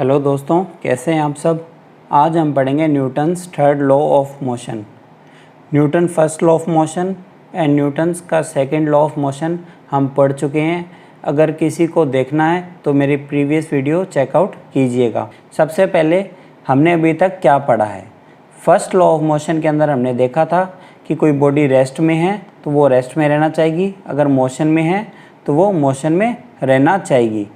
Hello दोस्तों, कैसे हैं आप सब। आज हम पढ़ेंगे Newton's third law of motion. Newton first law of motion and Newton's का सेकंड लॉ ऑफ मोशन हम पढ़ चुके हैं। अगर किसी को देखना है तो मेरी प्रीवियस वीडियो चेकआउट कीजिएगा। सबसे पहले हमने अभी तक क्या पढ़ा है। फर्स्ट लॉ ऑफ मोशन के अंदर हमने देखा था कि कोई बॉडी रेस्ट में है तो वो रेस्ट में रहना चाहिए, अगर मोशन में है तो वो मोशन में रहना चाहिए।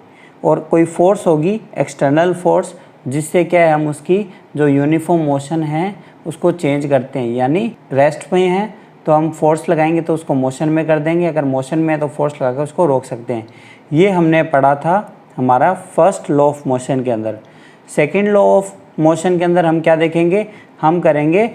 और कोई फोर्स होगी एक्सटर्नल फोर्स, जिससे क्या है हम उसकी जो यूनिफॉर्म मोशन है उसको चेंज करते हैं। यानी रेस्ट में है तो हम फोर्स लगाएंगे तो उसको मोशन में कर देंगे, अगर मोशन में है तो फोर्स लगा कर उसको रोक सकते हैं। ये हमने पढ़ा था हमारा फर्स्ट लॉ ऑफ मोशन के अंदर। सेकेंड लॉ ऑफ मोशन के अंदर हम क्या देखेंगे, हम करेंगे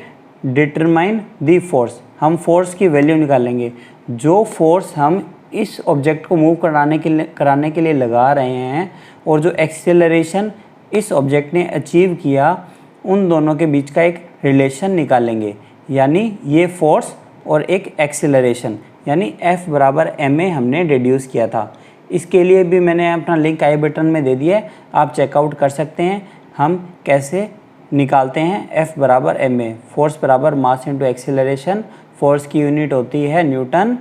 डिटरमाइन दी फोर्स। हम फोर्स की वैल्यू निकालेंगे। जो फोर्स हम इस ऑब्जेक्ट को मूव कराने के लिए लगा रहे हैं और जो एक्सेलरेशन इस ऑब्जेक्ट ने अचीव किया, उन दोनों के बीच का एक रिलेशन निकालेंगे। यानी ये फोर्स और एक एक्सेलरेशन, यानी F बराबर ma हमने डिड्यूस किया था। इसके लिए भी मैंने अपना लिंक आई बटन में दे दिया है, आप चेकआउट कर सकते हैं हम कैसे निकालते हैं F बराबर ma। फोर्स बराबर मास इंटू एक्सेलरेशन। फोर्स की यूनिट होती है न्यूटन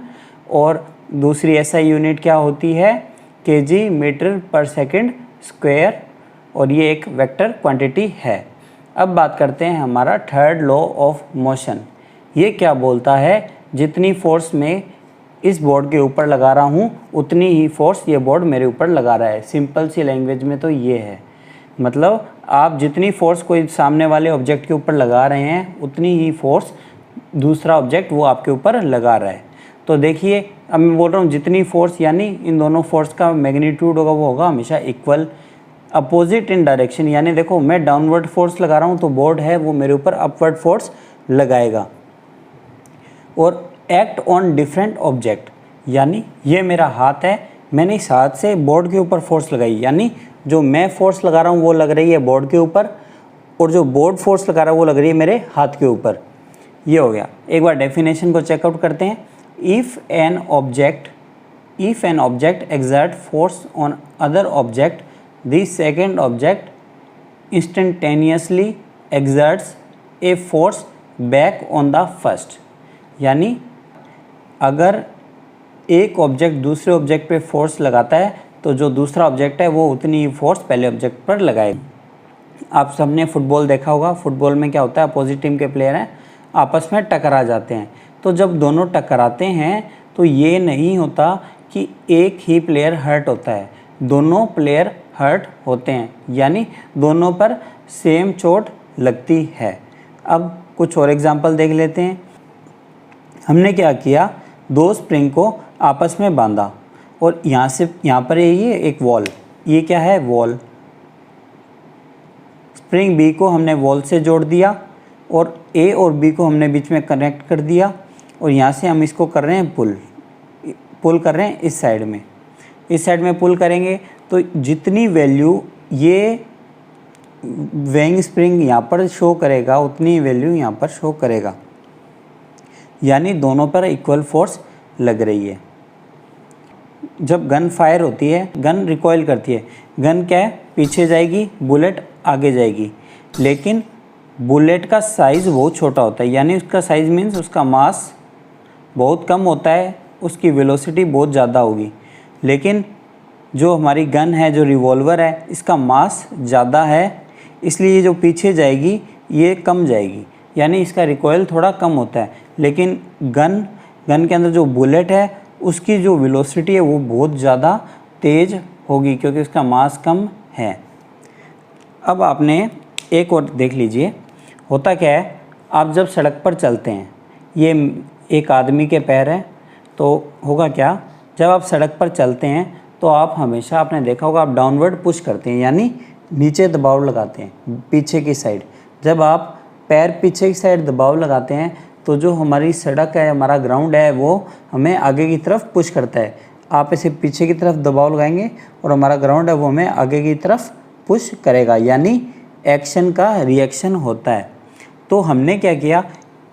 और दूसरी SI यूनिट क्या होती है, kg मीटर पर सेकंड स्क्वायर, और ये एक वेक्टर क्वांटिटी है। अब बात करते हैं हमारा थर्ड लॉ ऑफ मोशन। ये क्या बोलता है, जितनी फोर्स मैं इस बोर्ड के ऊपर लगा रहा हूँ उतनी ही फोर्स ये बोर्ड मेरे ऊपर लगा रहा है। सिंपल सी लैंग्वेज में तो ये है, मतलब आप जितनी फोर्स कोई सामने वाले ऑब्जेक्ट के ऊपर लगा रहे हैं उतनी ही फोर्स दूसरा ऑब्जेक्ट वो आपके ऊपर लगा रहा है। तो देखिए, अब मैं बोल रहा हूँ जितनी फोर्स, यानी इन दोनों फोर्स का मैग्नीट्यूड होगा वो होगा हमेशा इक्वल। अपोजिट इन डायरेक्शन, यानी देखो मैं डाउनवर्ड फोर्स लगा रहा हूँ तो बोर्ड है वो मेरे ऊपर अपवर्ड फोर्स लगाएगा। और एक्ट ऑन डिफरेंट ऑब्जेक्ट, यानी ये मेरा हाथ है, मैंने इस हाथ से बोर्ड के ऊपर फोर्स लगाई, यानी जो मैं फोर्स लगा रहा हूँ वो लग रही है बोर्ड के ऊपर, और जो बोर्ड फोर्स लगा रहा है वो लग रही है मेरे हाथ के ऊपर। ये हो गया। एक बार डेफिनेशन को चेकआउट करते हैं। If an object exert force on other object, the second object instantaneously exerts a force back on the first। यानी अगर एक ऑब्जेक्ट दूसरे ऑब्जेक्ट पे फोर्स लगाता है तो जो दूसरा ऑब्जेक्ट है वो उतनी ही फोर्स पहले ऑब्जेक्ट पर लगाएगा। आप सबने फुटबॉल देखा होगा। फुटबॉल में क्या होता है, अपोजिट टीम के प्लेयर हैं आपस में टकरा जाते हैं। तो जब दोनों टकराते हैं तो ये नहीं होता कि एक ही प्लेयर हर्ट होता है, दोनों प्लेयर हर्ट होते हैं, यानी दोनों पर सेम चोट लगती है। अब कुछ और एग्जांपल देख लेते हैं। हमने क्या किया, दो स्प्रिंग को आपस में बांधा और यहाँ पर ये एक वॉल, ये क्या है वॉल। स्प्रिंग बी को हमने वॉल से जोड़ दिया और ए और बी को हमने बीच में कनेक्ट कर दिया, और यहाँ से हम इसको कर रहे हैं पुल कर रहे हैं इस साइड में पुल करेंगे तो जितनी वैल्यू ये वेइंग स्प्रिंग यहाँ पर शो करेगा उतनी वैल्यू यहाँ पर शो करेगा, यानी दोनों पर इक्वल फोर्स लग रही है। जब गन फायर होती है, गन रिकॉइल करती है, गन क्या है पीछे जाएगी, बुलेट आगे जाएगी, लेकिन बुलेट का साइज़ बहुत छोटा होता है, यानी उसका साइज़ मीन्स उसका मास बहुत कम होता है, उसकी वेलोसिटी बहुत ज़्यादा होगी। लेकिन जो हमारी गन है, जो रिवॉल्वर है, इसका मास ज़्यादा है, इसलिए जो पीछे जाएगी ये कम जाएगी, यानी इसका रिकॉइल थोड़ा कम होता है। लेकिन गन के अंदर जो बुलेट है उसकी जो वेलोसिटी है वो बहुत ज़्यादा तेज़ होगी क्योंकि उसका मास कम है। अब आपने एक और देख लीजिए, होता क्या है, आप जब सड़क पर चलते हैं, ये एक आदमी के पैर हैं, तो होगा क्या, जब आप सड़क पर चलते हैं तो आप हमेशा, आपने देखा होगा, आप डाउनवर्ड पुश करते हैं, यानी नीचे दबाव लगाते हैं पीछे की साइड। जब आप पैर पीछे की साइड दबाव लगाते हैं तो जो हमारी सड़क है, हमारा ग्राउंड है, वो हमें आगे की तरफ पुश करता है। आप इसे पीछे की तरफ दबाव लगाएंगे और हमारा ग्राउंड है वो हमें आगे की तरफ पुश करेगा, यानी एक्शन का रिएक्शन होता है। तो हमने क्या किया,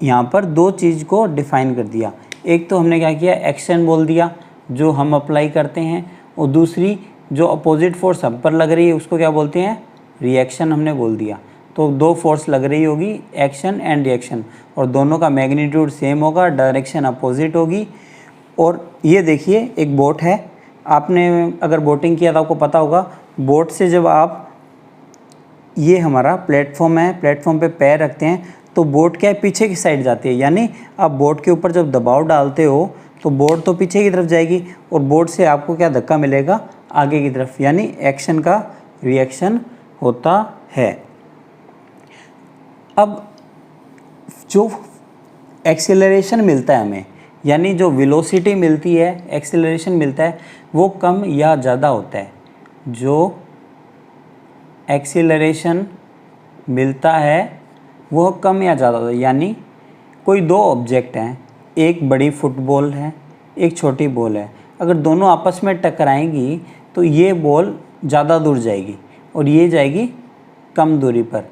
यहाँ पर दो चीज़ को डिफ़ाइन कर दिया। एक तो हमने क्या किया, एक्शन बोल दिया जो हम अप्लाई करते हैं, और दूसरी जो अपोजिट फोर्स हम पर लग रही है उसको क्या बोलते हैं, रिएक्शन हमने बोल दिया। तो दो फोर्स लग रही होगी, एक्शन एंड रिएक्शन, और दोनों का मैग्नीट्यूड सेम होगा, डायरेक्शन अपोजिट होगी। और ये देखिए एक बोट है, आपने अगर बोटिंग किया तो आपको पता होगा, बोट से जब आप, ये हमारा प्लेटफॉर्म है, प्लेटफॉर्म पे पैर रखते हैं तो बोट क्या है, पीछे की साइड जाती है। यानी आप बोट के ऊपर जब दबाव डालते हो तो बोट तो पीछे की तरफ जाएगी और बोट से आपको क्या धक्का मिलेगा, आगे की तरफ, यानी एक्शन का रिएक्शन होता है। अब जो एक्सेलरेशन मिलता है हमें, यानी जो वेलोसिटी मिलती है, एक्सेलरेशन मिलता है, वो कम या ज़्यादा होता है। जो एक्सेलरेशन मिलता है वो कम या ज़्यादा होता है। यानी कोई दो ऑब्जेक्ट हैं, एक बड़ी फुटबॉल है, एक छोटी बॉल है, अगर दोनों आपस में टकराएंगी तो ये बॉल ज़्यादा दूर जाएगी और ये जाएगी कम दूरी पर।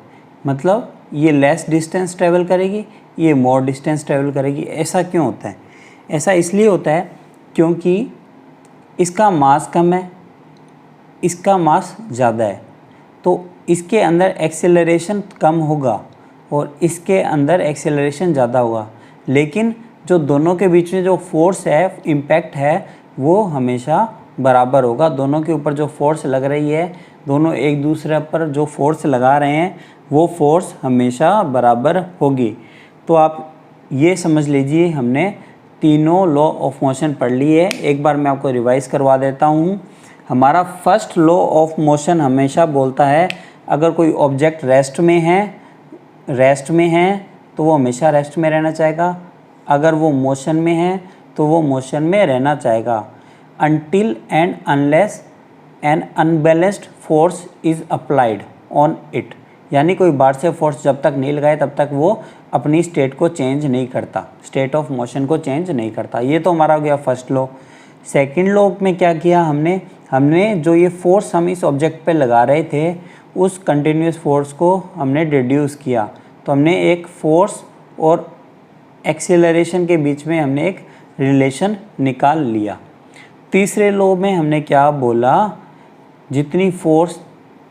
मतलब ये लेस डिस्टेंस ट्रैवल करेगी, ये मोर डिस्टेंस ट्रैवल करेगी। ऐसा क्यों होता है? ऐसा इसलिए होता है क्योंकि इसका मास कम है, इसका मास ज़्यादा है, तो इसके अंदर एक्सेलरेशन कम होगा और इसके अंदर एक्सेलरेशन ज़्यादा होगा। लेकिन जो दोनों के बीच में जो फोर्स है, इम्पैक्ट है, वो हमेशा बराबर होगा। दोनों के ऊपर जो फोर्स लग रही है, दोनों एक दूसरे पर जो फोर्स लगा रहे हैं, वो फोर्स हमेशा बराबर होगी। तो आप ये समझ लीजिए हमने तीनों लॉ ऑफ मोशन पढ़ ली है। एक बार मैं आपको रिवाइज़ करवा देता हूँ। हमारा फर्स्ट लॉ ऑफ मोशन हमेशा बोलता है अगर कोई ऑब्जेक्ट रेस्ट में है तो वो हमेशा रेस्ट में रहना चाहेगा, अगर वो मोशन में है तो वो मोशन में रहना चाहेगा, until and unless N unbalanced force is applied on it. यानी कोई बाहर से फोर्स जब तक नहीं लगाए तब तक वो अपनी स्टेट को चेंज नहीं करता, स्टेट ऑफ मोशन को चेंज नहीं करता। ये तो हमारा हो गया फर्स्ट लॉ। सेकंड लॉ में क्या किया हमने जो ये फोर्स हम इस ऑब्जेक्ट पे लगा रहे थे, उस कंटिन्यूस फोर्स को हमने डिड्यूस किया। तो हमने एक फोर्स और एक्सेलरेशन के बीच में हमने एक रिलेशन निकाल लिया। तीसरे लॉ में हमने क्या बोला, जितनी फोर्स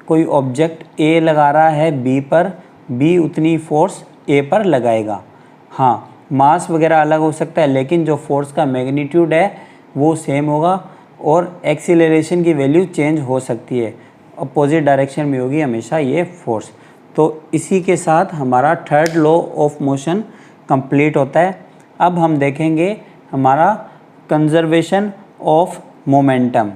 कोई ऑब्जेक्ट ए लगा रहा है बी पर, बी उतनी फोर्स ए पर लगाएगा। हाँ, मास वगैरह अलग हो सकता है लेकिन जो फोर्स का मैग्नीट्यूड है वो सेम होगा और एक्सीलरेशन की वैल्यू चेंज हो सकती है, अपोजिट डायरेक्शन में होगी हमेशा ये फोर्स। तो इसी के साथ हमारा third law of motion complete होता है। अब हम देखेंगे हमारा कंजर्वेशन ऑफ मोमेंटम।